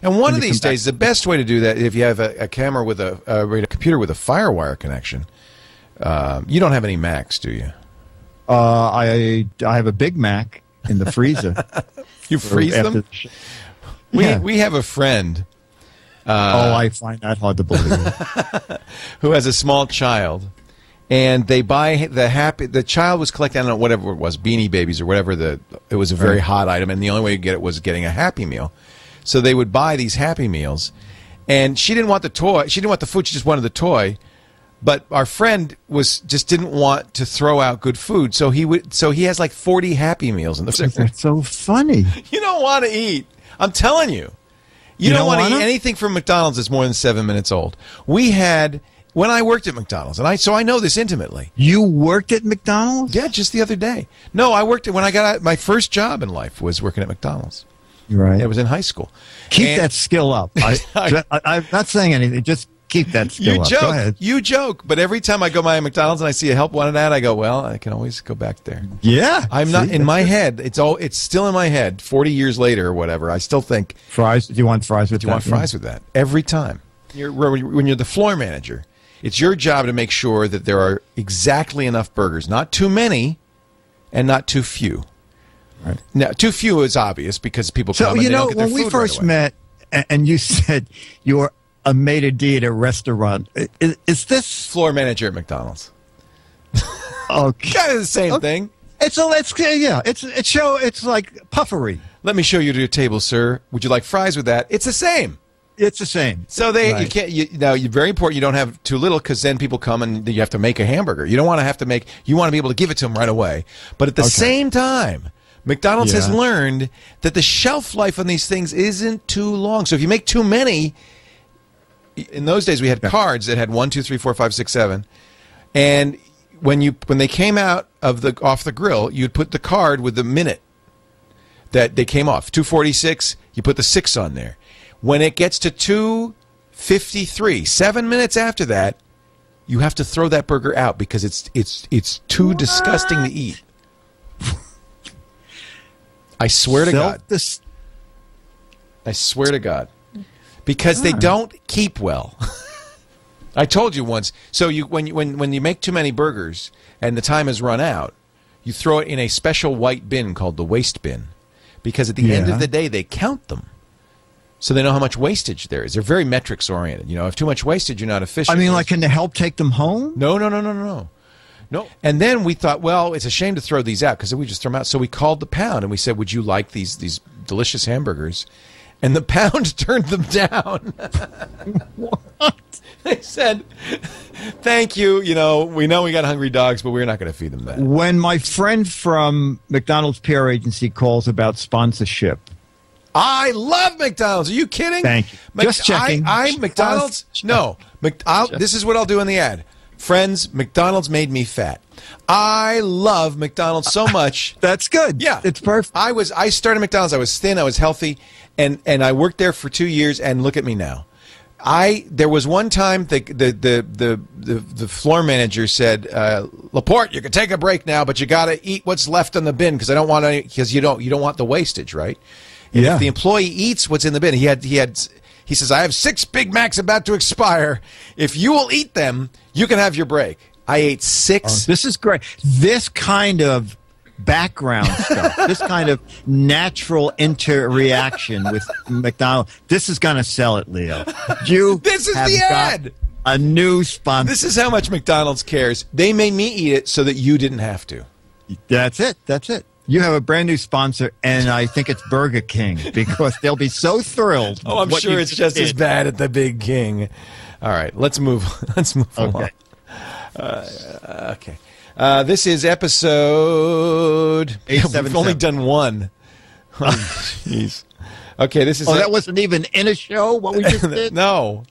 And one of these days, the best way to do that, if you have a camera with a computer with a FireWire connection, you don't have any Macs, do you? I have a Big Mac in the freezer. You freeze them? We have a friend. I find that hard to believe. Who has a small child, and they buy the child was collecting, I don't know, whatever it was, Beanie Babies or whatever, it was a very hot item, and the only way to get it was getting a Happy Meal. So they would buy these Happy Meals, and she didn't want the toy, she didn't want the food, she just wanted the toy. But our friend just didn't want to throw out good food, so he has like 40 Happy Meals in the refrigerator. That's so funny. You don't want to eat. I'm telling you. You don't want to eat anything from McDonald's that's more than 7 minutes old. We had, when I worked at McDonald's, so I know this intimately. You worked at McDonald's? Yeah, just the other day. No, I worked when I got out, my first job in life was working at McDonald's. Right. Yeah, it was in high school. Keep that skill up. I'm not saying anything. Just keep that skill up. Go ahead. You joke, but every time I go by McDonald's and I see a help wanted ad, I go, well, I can always go back there. Yeah. I'm not in my head. It's still in my head 40 years later or whatever. I still think fries. Do you want fries with that? Do you want fries with that? Every time. When you're the floor manager, it's your job to make sure that there are exactly enough burgers, not too many and not too few. Right. Now, too few is obvious because people come and they don't get their food when we first met and you said you were a maitre d' at a restaurant. Is this floor manager at McDonald's? Okay, kind of the same thing. It's like puffery. Let me show you to your table, sir. Would you like fries with that? It's the same. It's the same. So you can't. Now, you're very important. You don't have too little because then people come and you have to make a hamburger. You don't want to have to make. You want to be able to give it to them right away. But at the same time, McDonald's has learned that the shelf life on these things isn't too long. So if you make too many. In those days, we had cards that had 1, 2, 3, 4, 5, 6, 7, and when they came out of off the grill, you'd put the card with the minute that they came off. 2:46, you put the 6 on there. When it gets to 2:53, 7 minutes after that, you have to throw that burger out because it's too disgusting to eat. I swear to God. I swear to God. Because they don't keep well. I told you once. So when you make too many burgers and the time has run out, you throw it in a special white bin called the waste bin. Because at the end of the day, they count them. So they know how much wastage there is. They're very metrics oriented. You know, if too much wastage, you're not efficient. I mean, like, can the help take them home? No. And then we thought, well, it's a shame to throw these out because we just throw them out. So we called the pound and we said, would you like these delicious hamburgers? And the pound turned them down. What? They said, thank you. You know we got hungry dogs, but we're not going to feed them that. When my friend from McDonald's PR agency calls about sponsorship. I love McDonald's. Are you kidding? Thank you. Just checking. McDonald's? No. This is what I'll do in the ad. Friends, McDonald's made me fat. I love McDonald's so much. That's good. Yeah. It's perfect. I started McDonald's. I was thin. I was healthy. And I worked there for 2 years, and look at me now. There was one time the floor manager said, Laporte, you can take a break now, but you got to eat what's left in the bin because I don't want any, because you don't want the wastage, right? And if the employee eats what's in the bin, he says, I have 6 Big Macs about to expire. If you will eat them, you can have your break. I ate 6. Oh, this is great. This kind of background stuff, this kind of natural interaction with McDonald's, this is going to sell it, Leo. This is the ad. A new sponsor. This is how much McDonald's cares. They made me eat it so that you didn't have to. That's it. You have a brand new sponsor, and I think it's Burger King because they'll be so thrilled. Oh, I'm sure it's just as bad at the Big King. All right, let's move along. Okay. This is episode 877. We've only done one. Oh, jeez. Okay, this is. That wasn't even in a show. What we just did. No,